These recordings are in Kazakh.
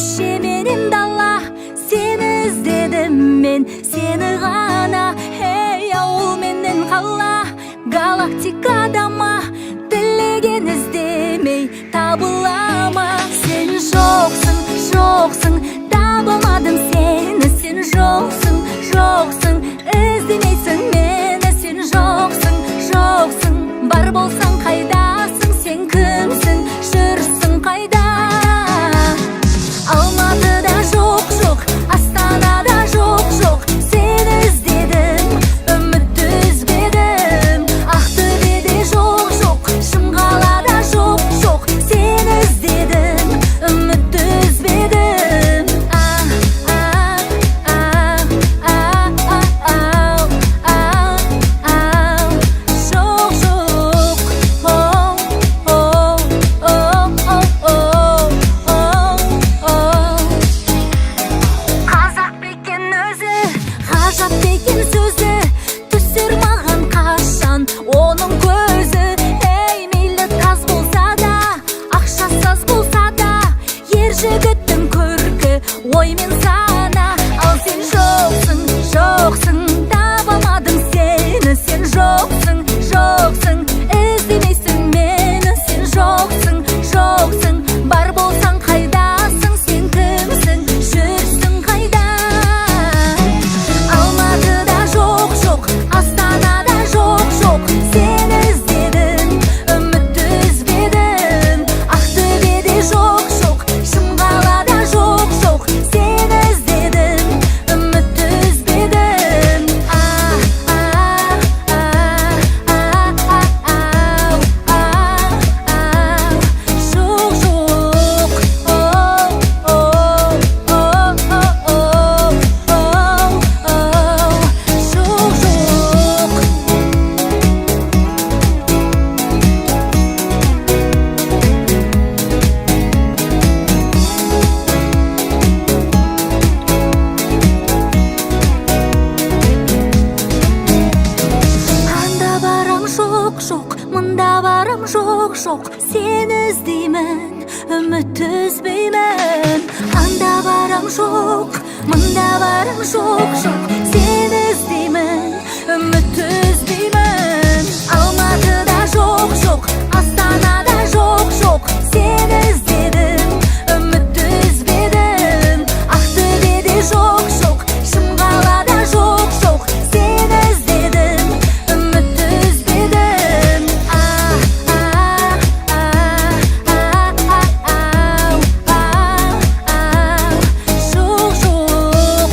көше менен дала, сені іздедім мен, сені ғана. Ей, ауыл менен қала, галактикада ма, тілеген іздемей табыла ма? Сен жоқсың, жоқсың, табылмадым сені. Сен жоқсың, жоқсың, іздемейсің мені. Сен жоқсың, жоқсың, бар болсаң қайдасың? Сен кімсің, жүрсің қайда? Алматыда жоқ, жоқ, Астанада жоқ, жоқ, сені іздедім, үмітті үзбедім. Ақтөбеде жоқ, жоқ, Шымқалада жоқ, жоқ, сені іздедім, үмітті үзбедім. Жоқ, жоқ, қазақ бекен өзі, ғажап бекен сөзі, түсер маған қашан оның көзі. Ей, мейлі таз болса да, ақшасыз болса да, ер жігіттің көркі ой мен сана. Ал сен жоқсың, жоқсың, табалмадым сені. Сен жоқсың, жоқсың, іздемейсің мені. Сен жоқсың, жоқсың, бар болсаң қайдасың? Сен кімсің, жүрсің қайда? Алматыда жоқ, жоқ, Астанада жоқ, жоқ, сені іздедім, үмітті үзбедім. Ақтөбеде жоқ, жоқ, Шымқалада жоқ, жоқ, сені іздедім, үмітті үзбедім. Анда барам жоқ, жоқ, мында барам жоқ, жоқ, сені іздеймін, үмітті үзбеймін. Анда барам жоқ, мында барам жоқ, жоқ, сені іздеймін, үмітті үзбеймін. Алматыда жоқ, жоқ, Астанада жоқ, жоқ, сені іздедім, үмітті үзбедім. Ақтөбеде жоқ, жоқ, Шымқалада жоқ, жоқ, сені іздедім, үмітті үзбедім. Жоқ, жоқ,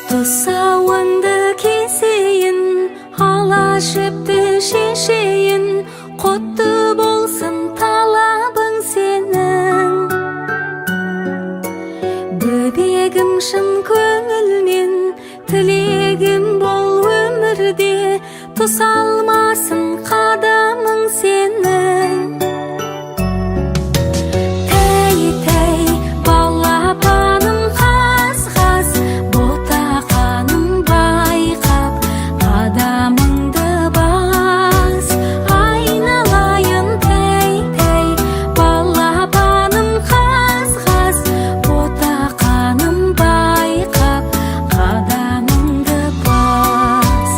Тұсауыңды кесейін, ала жіпті шешейін, құтты болсын талабың сенің. Бөбегім шын көңілмен, тілегім бол өмірде, тұсалмасын қадамың сенің. Тәй, тәй, балапаным қаз-қаз, ботақаным байқап, қадамыңды бас. Айналайын, тәй, тәй, балапаным қаз-қаз, ботақаным байқап, қадамыңды бас.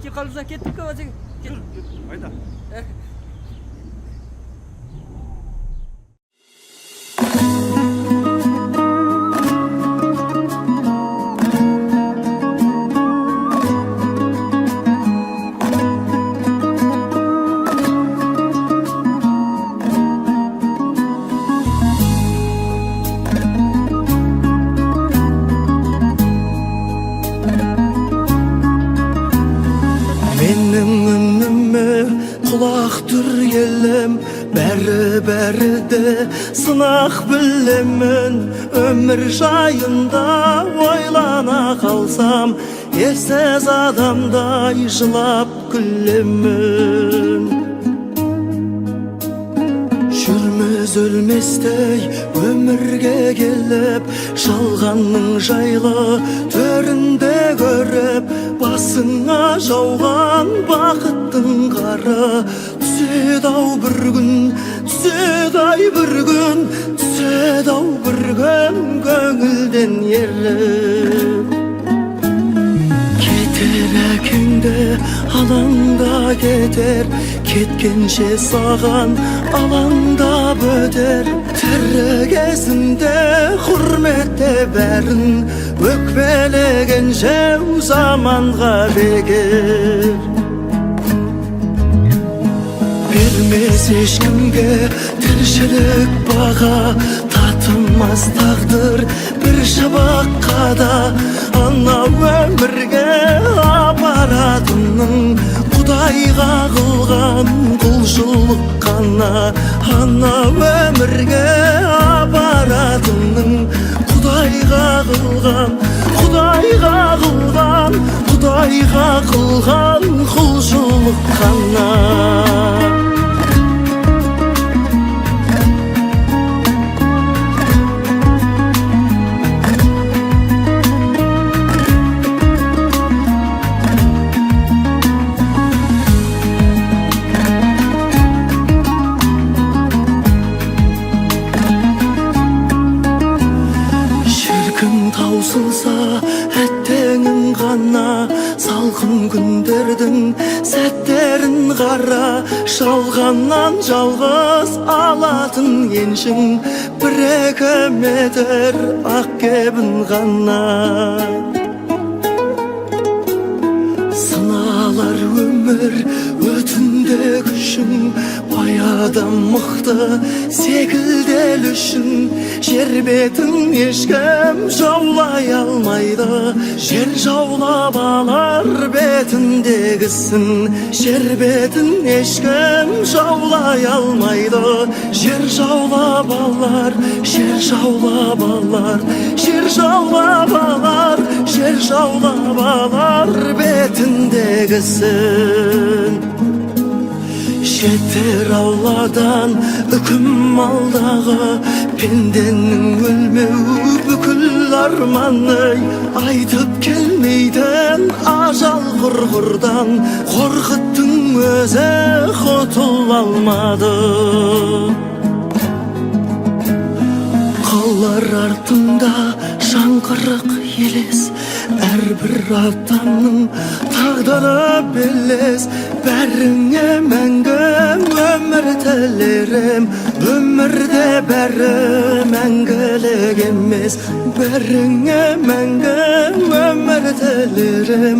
2 қалымыздан кеттік қой өзің. Қайда? Kulak türgelem beri de sınak bilemin ömür jayında oylana kalsam yersiz adamday жылап gülemin Жүрміз өлместей өмірге келіп жалғанның жайлы төрінде көріп басыңа жауған бақыттың қары түседі-ау бір күн түседі-ай бір күн түседі-ау бір күн көңілден еріп кетер әкеңді алаңда кетер кеткенше саған алаңдап өтер тірі кезінде құрметте бәрін өкпелеген жау заманға бекер бермес ешкімге тіршілік баға татымас тағдыр бір шабаққа да анау өмірге апаратының Құдайға қылған құлшылық қана анау өмірге апаратының Құдайға қылған құлшылық қана Таусылса әттеңің ғана салқын күндердің сәттерін қара жалғаннан жалғыз алатын еншің бір-екі метр ақ кебін ғана сыналар өмір өтінде күшің баядан мықты секілдел үшін жер бетін ешкім жаулай алмайды жер жаулап алар бетіндегісін жер бетін ешкім жаулай алмайды жер жаулап алар жер жаулап алар жер жаулап алар жер жаулап алар бетіндегісін жетер Алладан үкім алдағы пенденің өлмеу бүкіл арманы айтып келмейтін ажал құрғырдан қорқыттың өзі құтыла алмады қалар артында жаңғырық елес әрбір адамның тағдыры белес бәріңе мәңгі өмір тілерім өмірде бәрі мәңгілік емес бәріңе мәңгі өмір тілерім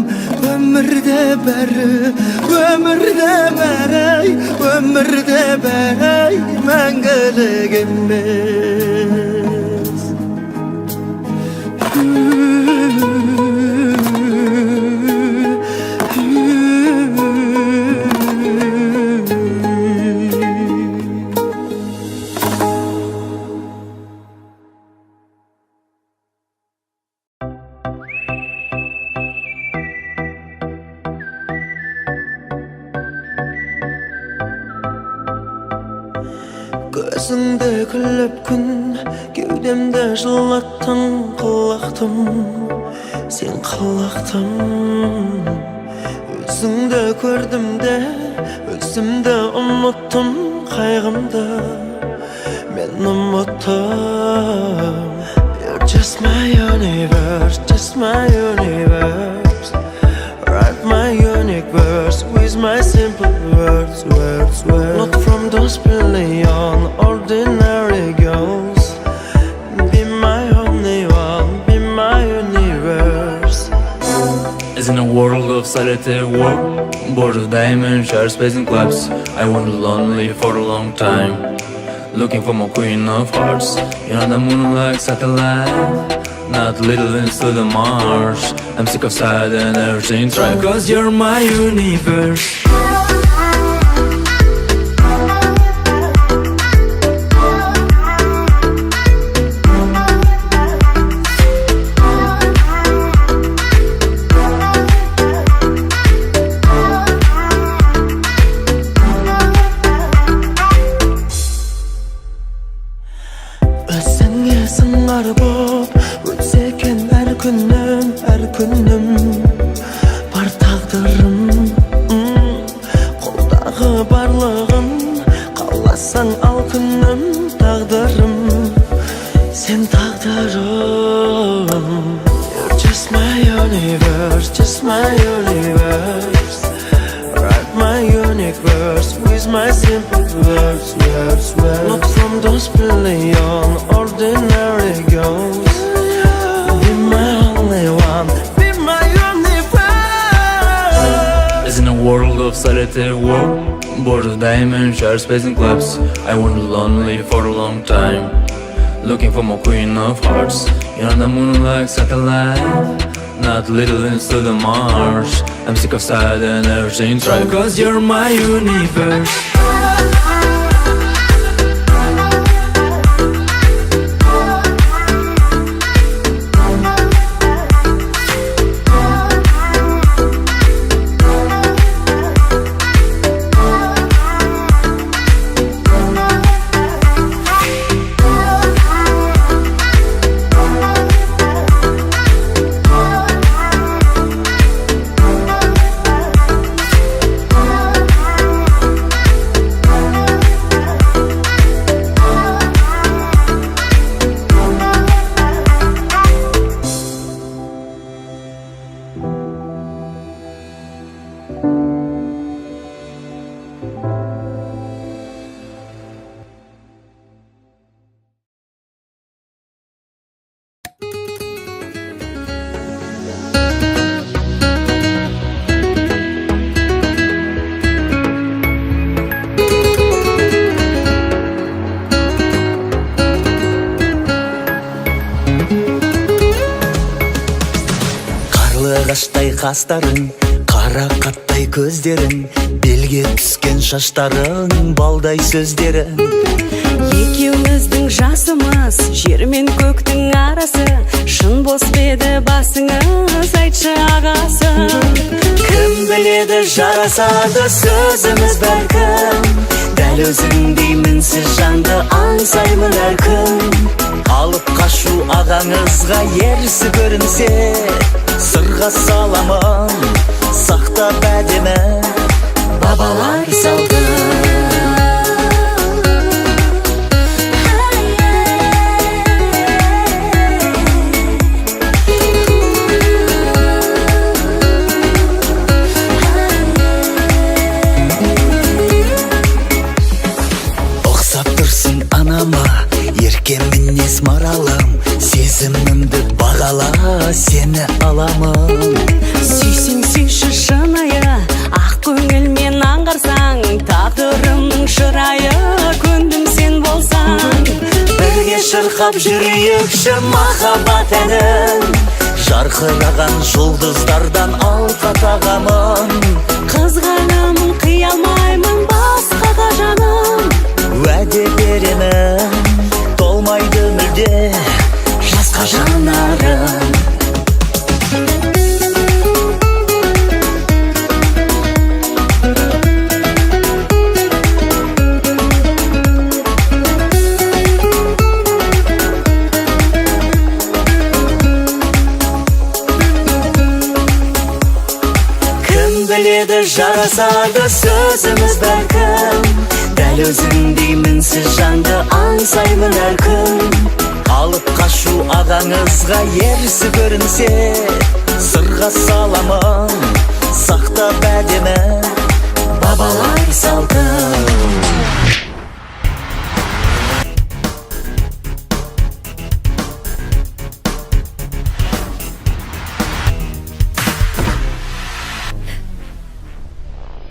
өмірде бәрі мәңгілік емес Көзіңді күліп күн, кеудемді жылаттың қылақтым, сен қылақтым. Өзіңді көрдім де, өзімді ұмыттым, қайғымды мен ұмыттым. You're just my universe, right my universe. universe with my simple words, not from those billion ordinary girls. Be my only one, be my universe. As in a world of solitary work, bored of diamonds, share space and clubs, I wandered lonely for a long time, looking for my queen of hearts. You're on the moon like satellite, not little into the Mars. I'm sick of sad and everything's right, cause you're my universe. Özsenge sıngar boп өтсекен әр күнім бар тағдырым. Қолдағы барлығын қаласаң ал күнім, тағдырым сен тағдырым. You're just my universe, just my universe, right, my universe with my simple words, not from those billion ordinary girls. Be my only one, be my universe. As in a world of solitary work, bored of diamonds, share space and clubs, I wandered lonely for a long time, looking for my queen of hearts. You're on the moon like satellite, not little into the Mars. I'm sick of sad and everything's right, cause you're my universe. Қаштай қастарың, қара қаттай көздерің, белге түскен шаштарың, балдай сөздерің. Екеуміздің жасымыз жер мен көктің арасы, шын бос беді басыңыз, айтшы ағасы. Кім біледі жарасады сөзіміз бәлкім, дәл өзіңдей мінсіз жанды аңсаймын әр күн. Алып қашу ағаңызға ерсі көрінсе, сырға саламын, сақтап әдемі бабалар салды. Ұқсап тұрсың анама, ерке мінез маралым, сезімімді бағала, сені аламын. Сүйсең сүйші шынайы, ақ көңілмен аңғарсаң, тағдырымның шырайы, көндім сен болсаң. Бірге шырқап жүрейікші махаббат әнін, жарқыраған жұлдыздардан алқа тағамын. Қызғанамын, қия алмаймын басқаға жаным. Уәде беремін, толмайды мүлде жасқа жанарым. Біледі жарасады сөзіміз бәлкім, дәл өзіңдей мінсіз жанды аңсаймын әр күн. Алып қашу ағаңызға ерсі көрінсе, сырға саламын, Sakta bədənə babalar saldı.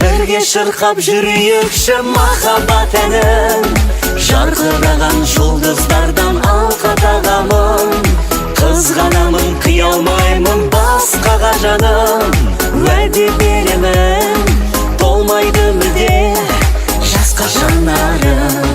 Birge şırkap yürüyük şu mahabat enin. Jarkıragan жұлдыздардан alqadağamın. Kızganamın, kıyalmayımın басқаға жаным. Уәде беремін, толмайды мүлде жасқа жанарым.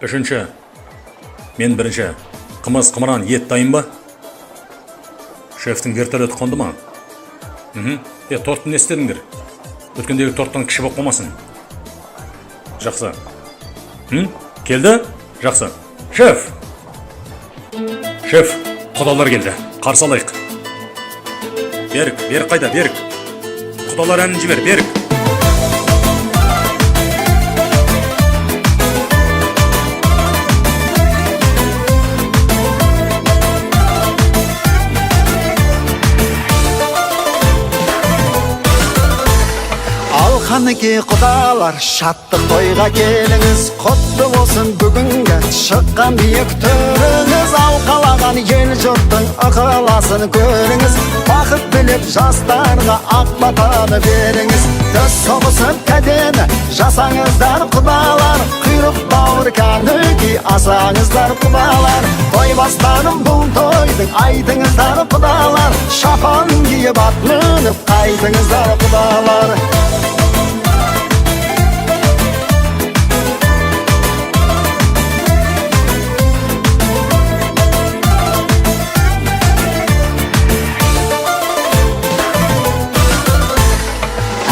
Үшінші, мен бірінші, қымыз қымыран ет дайын ба? Шефтің вертолеті қонды ма? Тортты не істедіңдер? Өткендегі торттан кіші болып қалмасын. Жақсы. Келді? Жақсы. Шеф! Шеф, құдалар келді. Қарсы алайық. Берік қайда, Берік? Құдалар әнін жібер, Берік. Қанеке құдалар, шаттық тойға келіңіз. Құтты болсын бүгінгі шыққан биік төріңіз. Алқалаған ел жұрттың ықыласын көріңіз. Бақыт біліп жастарға ақ батаны беріңіз. Дөз соғысып кәдені жасаңыздар құдалар. Құйрық бауыр кәніки асаңыздар құдалар. Той бастарым бұл тойдың айтыңыздар құдалар. Шапан киіп ат мініп қайтыңыздар құдалар.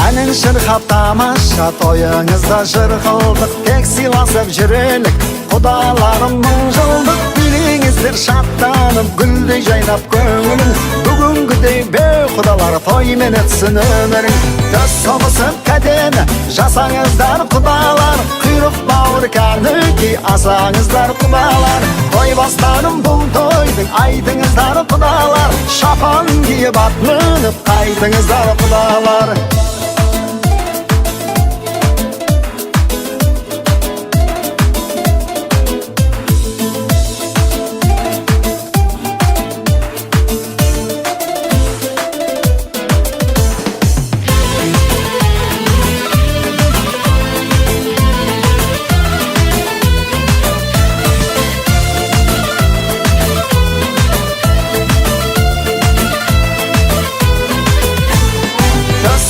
Әнін шырқап тамаша тойыңызда жыр қылдық. Тек сыйласып жүрелік құдаларым мың жылдық. Біліңіздер шаттанып гүлдей жайнап көңілін. Бүгінгідей бей құдалар тоймен өтсін өмірін. Дөз соғысып кәдені жасаңыздар құдалар. Құйрық бауыр кәніки асаңыздар құдалар. Той бастарым бұл тойдың айтыңыздар құдалар. Шапан киіп ат мініп қайтыңыздар құдалар.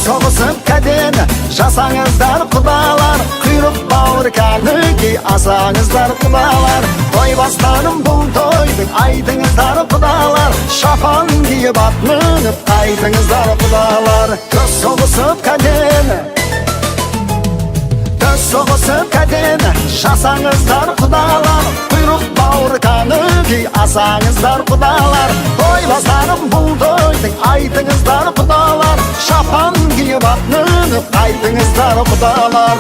Соғысып кәдені жасаңыздар құдалар. Құйрық бауыр кәніки асаңыздар құдалар. Той бастарым бұл тойдың айтыңыздар құдалар. Шапан киіп ат мініп қайтыңыздар құдалар. Дөз соғысып кәдені жасаңыздар құдалар. Құйрық бауыр кәніки асаңыздар құдалар. Той бастарым бұл тойдың айтыңыздар құдалар. Шапан киіп ат мініп қайтыңыздар құдалар.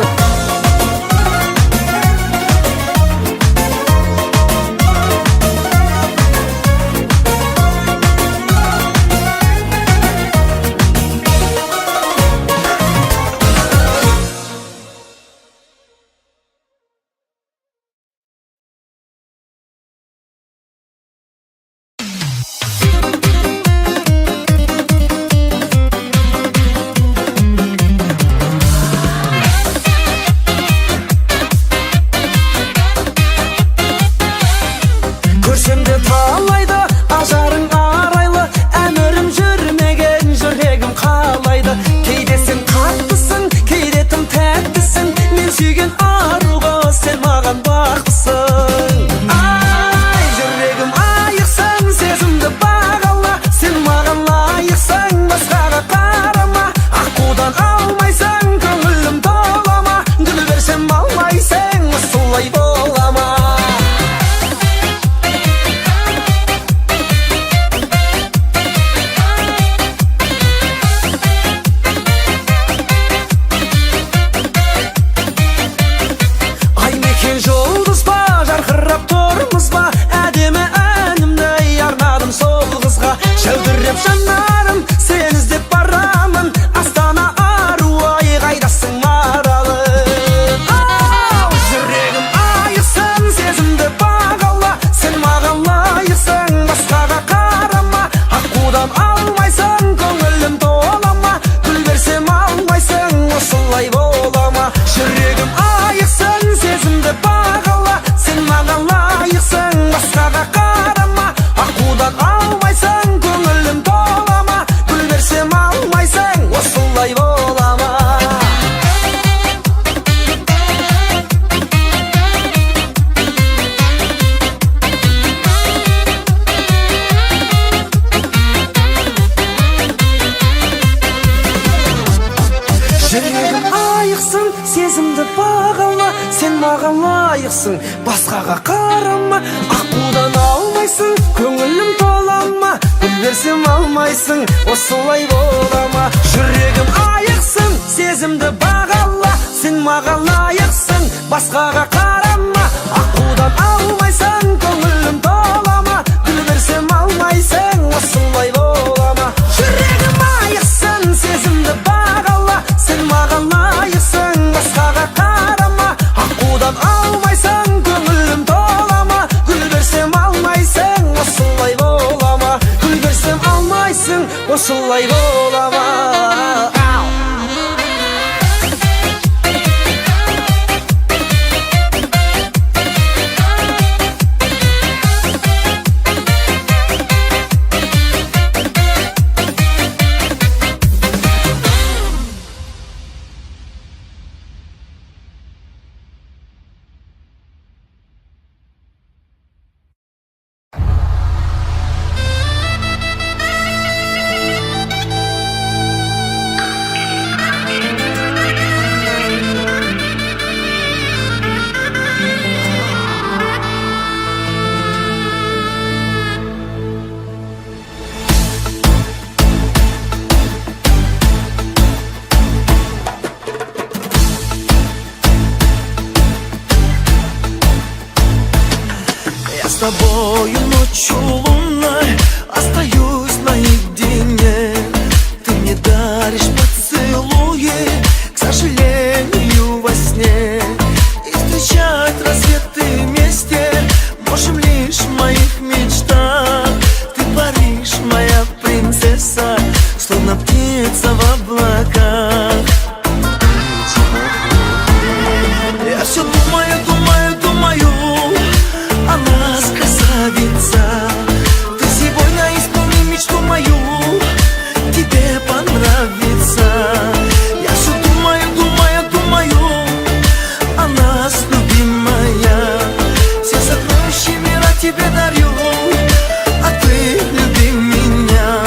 жанарым, сен іздеп барамын, Астана ару, ай қайдасың аралым. Ау, жүрегім айықсын, сезімді бағала, сен маған лайықсың, басқаға қарама, аққудан алмайсың, көңілім толама, гүл берсем алмайсың, осылай болама. Жүрегім айықсын, сезімді бағала, сен маған лайықсың, басқаға қарама, аққудан алмайсың, көңілім толама, гүл берсем алмайсың, осылай болама. Жүрегім айықсын, сезімді бағала, сен маған лайықсың, басқаға қарама, аққудан алмайсың, көңілім толама, гүл берсем алмайсың, осылай болама. Жүрегім айықсын, сезімді бағала, сен маған лайықсың, басқаға қарама, аққудан алмайсың, көңілім толама, гүл берсем алмайсың, осылай болама. Жүрегім айықсын, сезімді бағала, сен маған лайықсың, басқаға қарама, аққудан алмайсың, көңілім толама, гүл берсем алмайсың, осылай болама, гүл берсем алмайсың, осылай болама. Я с тобою ночью лунной остаюсь наедине. Ты мне даришь поцелуи, к сожалению, во сне. И встречать рассветы вместе можем лишь в моих мечтах. Ты паришь, моя принцесса, словно птица в облаках. Я все думаю, думаю, думаю о нас, красавица. Ты сегодня исполни мечту мою, тебе понравится. Я все думаю, думаю, думаю о нас, любимая. Все сокровища мира тебе дарю, а ты люби меня.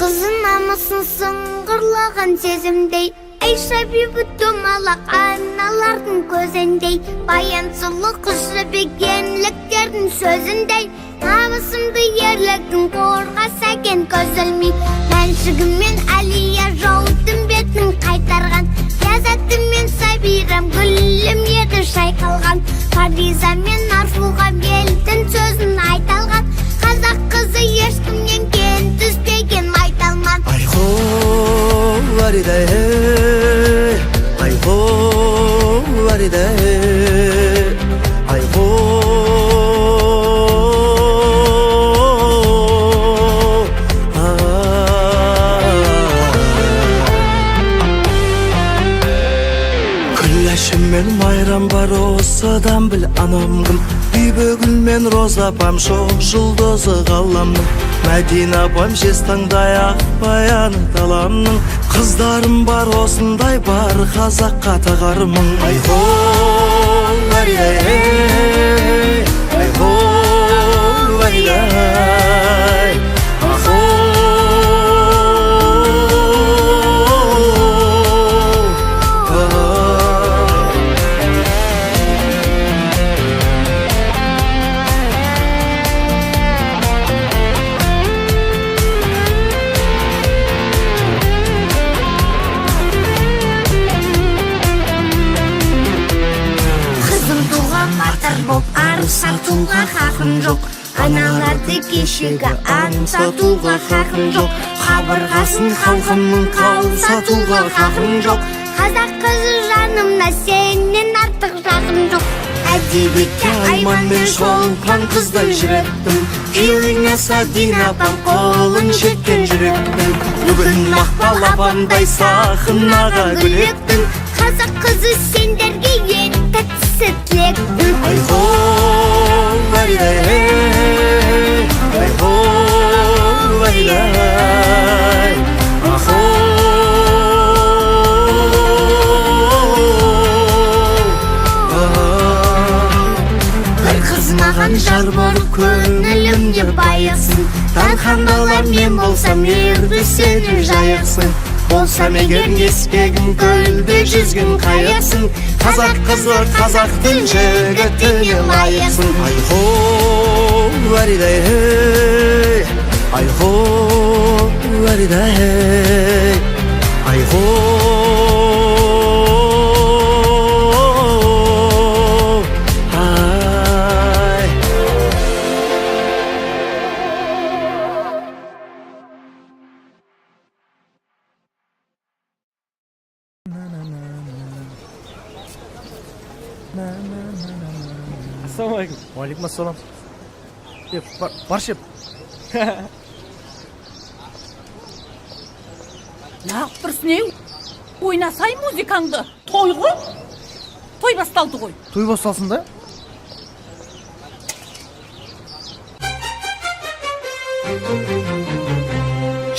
Kızın namısın sıngırlığın сезімдей Айша биби домалақ аналардың көзіндей Баянсылық жібігенліктердің сөзіндей Намысымды ерлігін қорғаса кен көзілмей Мәншігіммен Әлия жаудың бетін қайтарған Ляззатымен Сабирам гүлім еді шайқалған Фариза мен Арфуға елдің сөзін айталған Қазақ қызы ешкімнен кем түспеген майталман Айхо Варида Айхо Варида Айхо Күләшіммен майрам бар осыдан біл анамгім Бибігүл мен роза апам шоқ жұлдызы ғаламның Мәдина апам жез таңдай ақ баяны таламның Қыздарым бар осындай бар қазаққа тағармын Айхо Варида Айхо Варида Айхо Сатуға хақым жоқ Аналарды кешегі аң сатуға хақым жоқ Қабырғасын халқымның қау сатуға хақым жоқ Қазақ қызы жанымда сенен артық жақын жоқ Әдебиетке Айман мен шолпан қыздай жүректім Күйеуіне Садина апам қолын жеткен жүректім Бүгін Мақпал апамдай сахнаға гүлектім Қазақ қызы сендерге ең тәттісі тілектім Айхо Варида Айхо Варида Айхо Бір қыз маған жар болып көңілімде байықсын Дархандалар мен болсам ерді сені жайықсын Болсам егер еспегім көлде жүзгін қайықсын Қазақ қызы қазақтың жігітіне лайықсын Айхо Варида Айхо Варида Айхо Ассалаумағалейкум. Уалейкум ассалам. Бар шеп. Нақ тұрсын ойнасай музыкаңды. Той ғой? Той басталды ғой. Той басталсын да?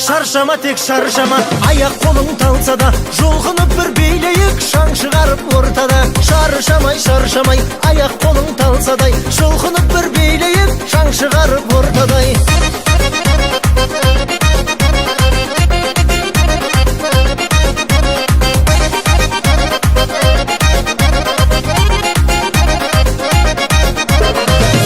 Шаршама тек шаршама, аяқ қолың талса да Жұлқынып бір билейік, шаң шығарып ортада Шаршамай, шаршамай, аяқ қолың талсадай Жұлқынып бір билейік, шаң шығарып ортадай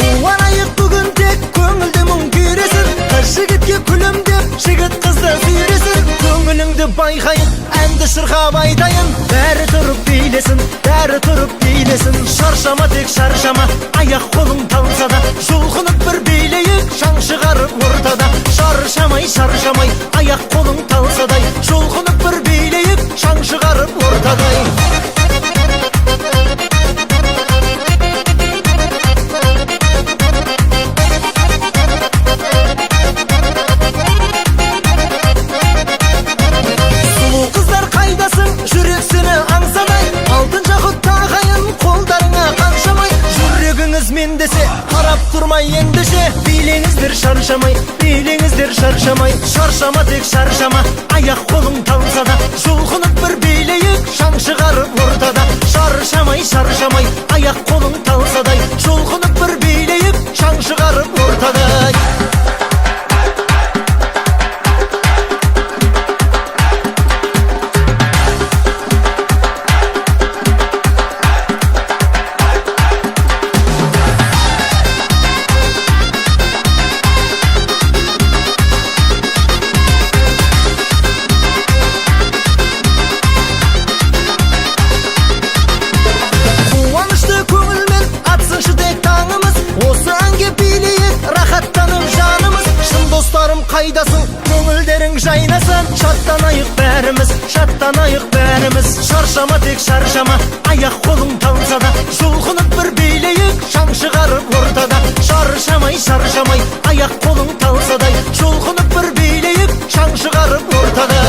Қуанайық бүгін тек көңілді мұң күйресін Қыз жігітке күлімдеп, жігіт қызды сүйресін Көңіліңді байқайын, әнді шырқап айтайын Бәрі тұрып билесін, бәрі тұрып билесін Шаршама тек шаршама, аяқ қолың талса да Жұлқынып бір билейік, шаң шығарып ортада Шаршамай, шаршамай, аяқ қолың талсадай Жұлқынып бір билейік, шаң шығарып ортадай Мендесе қарап тұрмай ендеше билеңіздер шаршамай, билеңіздер шаршамай Шаршама тек шаршама, аяқ қолың талса да Жұлқынып бір билейік, шаң шығарып ортада Шаршамай, шаршамай, аяқ қолың талсадай Жұлқынып бір билейік, шаң шығарып ортадай шаттанайық бәріміз. Шаршама тек шаршама, аяқ қолың талса да, жұлқынып бір билейік, шаң шығарып ортада. Шаршамай, шаршамай, аяқ қолың талсадай, жұлқынып бір билейік, шаң шығарып ортада.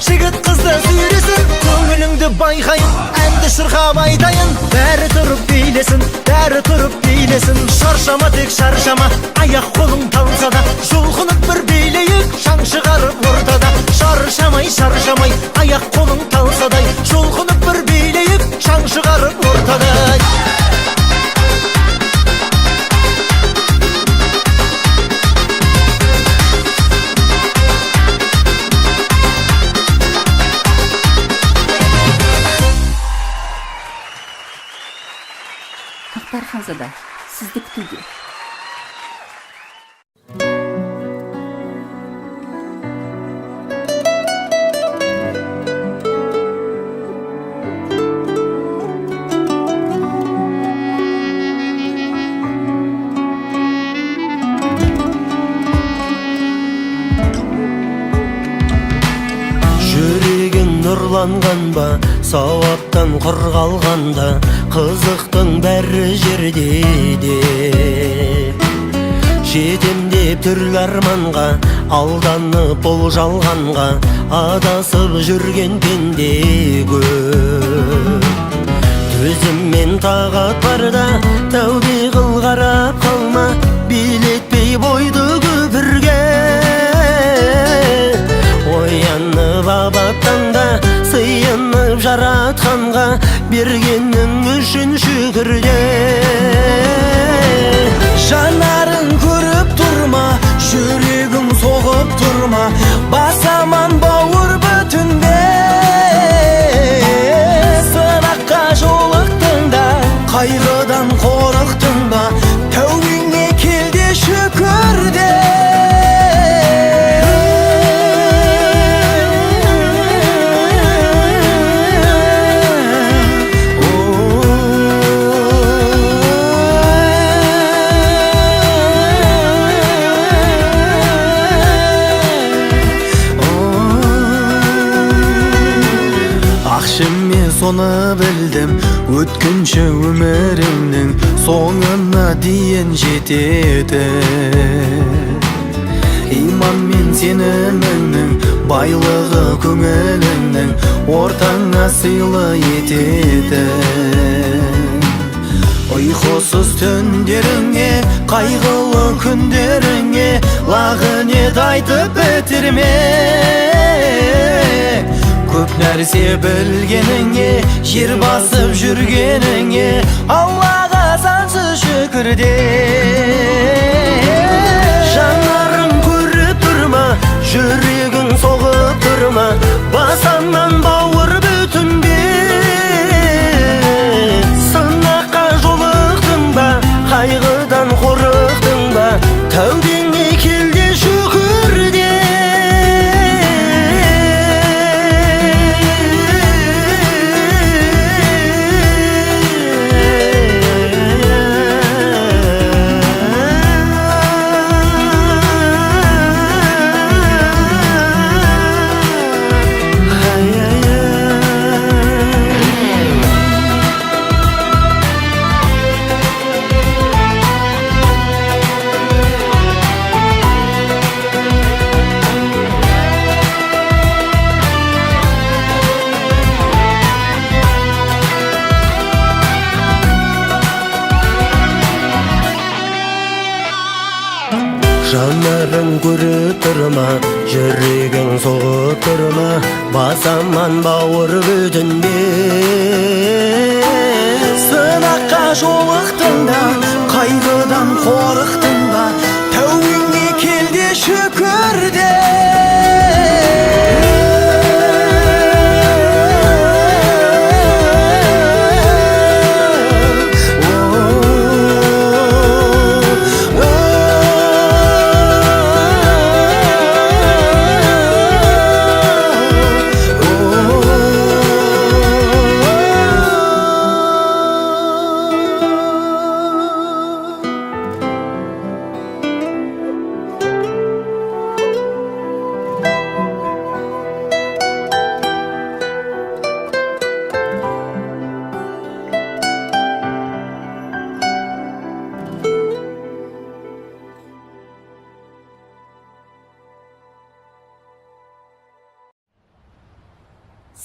Жігіт қызды сүйресін, көңіліңді байқайын, әнді шырқап айтайын. Бәрі тұрып билесін, бәрі тұрып билесін. Шаршама тек шаршама, аяқ қолың талса да, жұлқынып бір билейік, шаң шығарып ортада. Шаршамай, шаршамай, аяқ қолың талсадай, жұлқынып бір билейік, шаң шығарып ортада. Ақтар Ханзада, сізді күтуде. Жүрегің нұрланған ба, сауаптан құр қалғанда, қызықтың бәрі жерде де. Жетем деп түрлі арманға, алданып бұл жалғанға, адасып жүрген пенде көп. Төзіммен тағат барда, тәубе қыл қарап қалма, билетпей бойды көпірге. Оянып абаттанда, сыйынып жаратқанға, бергенің үшін шүкірде. Жанарың көріп тұрма, жүрегің соғып тұрма, басаман бауыр бүтінде. Сынаққа жолықтың да, қайғыдан қорықтың ба, тәубеңе келде шүкірде. Соны білдім, өткінші өмірімнің соңына дейін жетеді. Иман мен сеніміңнің байлығы көңіліңнің ортаңа сыйлы етеді. Ұйқысыз түндеріңе, қайғылы күндеріңе лағынет айтып бітірме. Көп нәрсе білгеніңе, жер басып жүргеніңе, Аллаға сансыз шүкірде. Жанарың көріп тұрма, жүрегің соғып тұрма, басамнан бауыр бүтінбе. Сынаққа жолықтың ба, қайғыдан қорықтың ба, тәубеңе келде шүкірде. Жанарың көріп тұрма, жүрегің соғып тұрма, басаман бауыр бүтінбе. Сынаққа жолықтың да, қайғыдан қорықтың ба, тәубеңе келде шүкірде.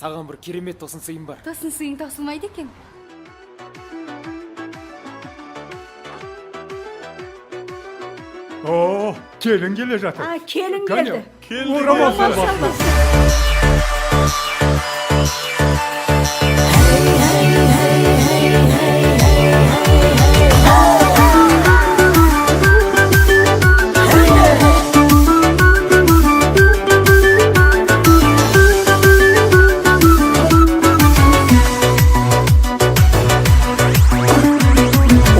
саған бір керемет тосын сыйым бар. Тосын сыйың таусылмайды екен. О, келін келе жатыр. Келін келді.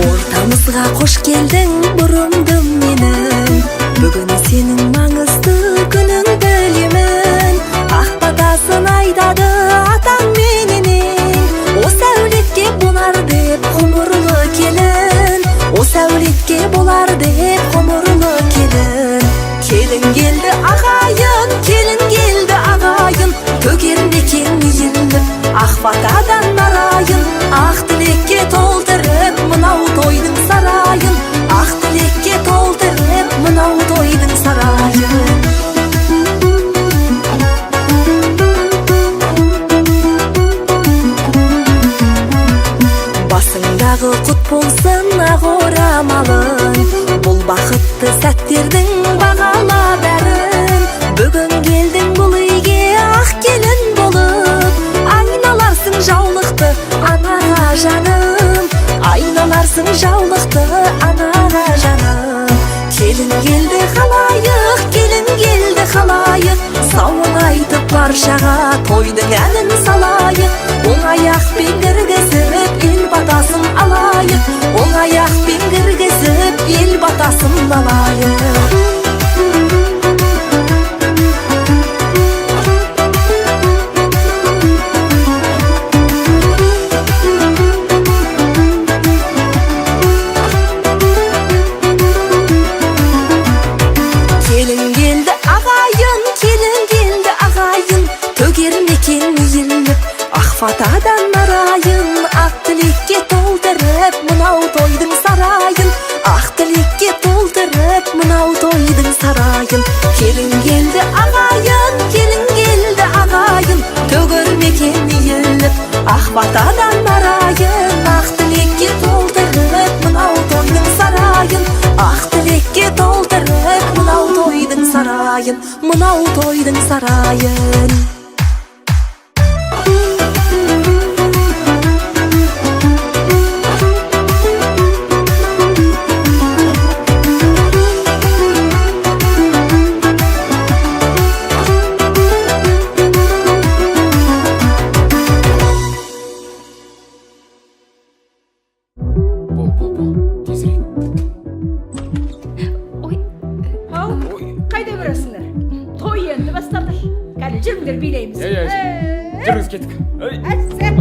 Ортамызға қош келдің бұрымдым менің, бүгін сенің маңызды күнің білемін. Ақ батасын айтады атам мененен, осы әулетке болар деп ғұмырлы келін, осы әулетке болар деп ғұмырлы келін. Келін келді ағайын, келін келді ағайын, төгерін екен еліп ақ батадан нарайын. Ақ тілекке толтырып мынау тойдың сарайын, ақ тілекке толтырып мынау тойдың сарайын. Басыңдағы құт болсын ақ орамалың, бұл бақытты сәттердің бағала бәрін. Бүгін келдің бұл үйге ақ келін болып, айналарсың жаулықты анаға жаным, айналарсың жаулықты анаға жаным. Келін келді халайық, келін келді халайық, сауын айтып баршаға тойдың әнін салайық. Оң аяқпен кіргізіп ел батасын алайық, оң аяқпен кіргізіп ел батасын алайық. Келін келді ағайын, келін келді ағайын, төгерін екен еліп ақ фатадан нарайын. Ақ тілекке толтырып мынау тойдың сарайын, ақ тілекке толтырып мынау тойдың сарайын. Келін келді ағайын, келін келді ағайын, төгермекен еліп ақ фатадан нарайын. Ақ тілекке толтырып мынау тойдың сарайын, ақ тілекке толтырып мынау тойдың сарайын, мынау тойдың сарайын. Бол, тезірек. Қайда бересіңдер? Той енді басталды. Кәлі жүріңдер билейміз. Жүріңіз кеттік. Әсем.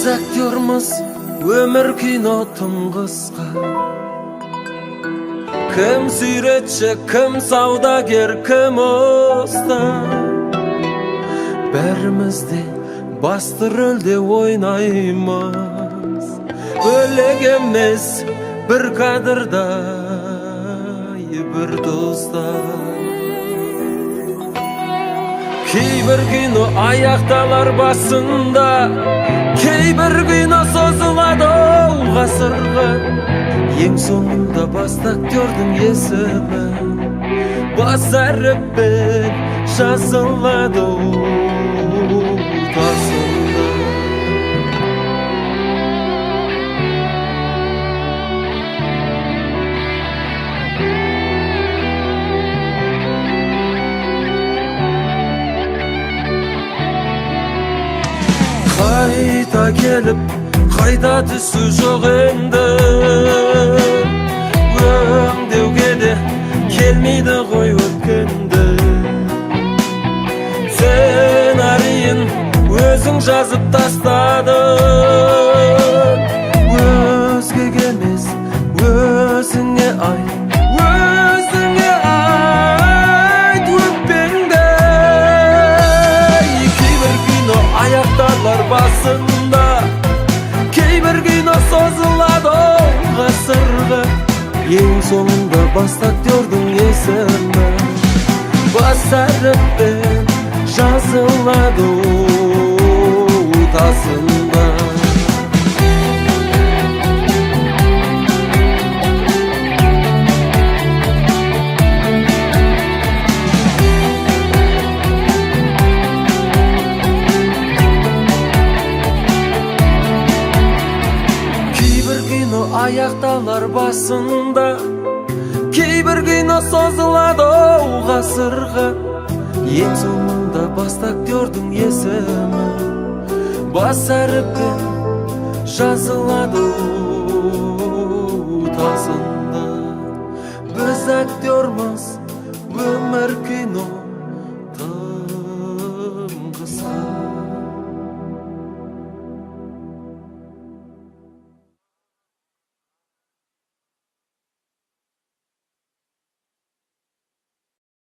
Biz aktyormiz, ömür kino tım kıska. Kim suretçi, kim savdager, kim usta. Bärimiz-de bastı rolde oynaymiz. Bölek emes bir kadırda, bir dosta. Keybir kino ayaktalar basında, keybir kino sozuladi gasırga. Eng sonunda bastak gördüm esimi, basarıp ben жазылады tasında. Qayta kelip, qayta түсü жоқ endi. Өңдеуге де келмейді ғой өткенді. Сценарийін өзің жазып тастадың. Өзгеге емес, өзіңе айт, өзіңе айт өкпеңді. Кейбір кино аяқталар басында, кейбір кино созылады ғасырға. Ең соңында бас актердің есімі басарыппен жазылады тасында. Кейбір кино аяқталар басында, кейбір кино созылады ғасырға. Ең соңында бас актердің есімі басарыппен жазылады тасында. Біз актермыз, өмір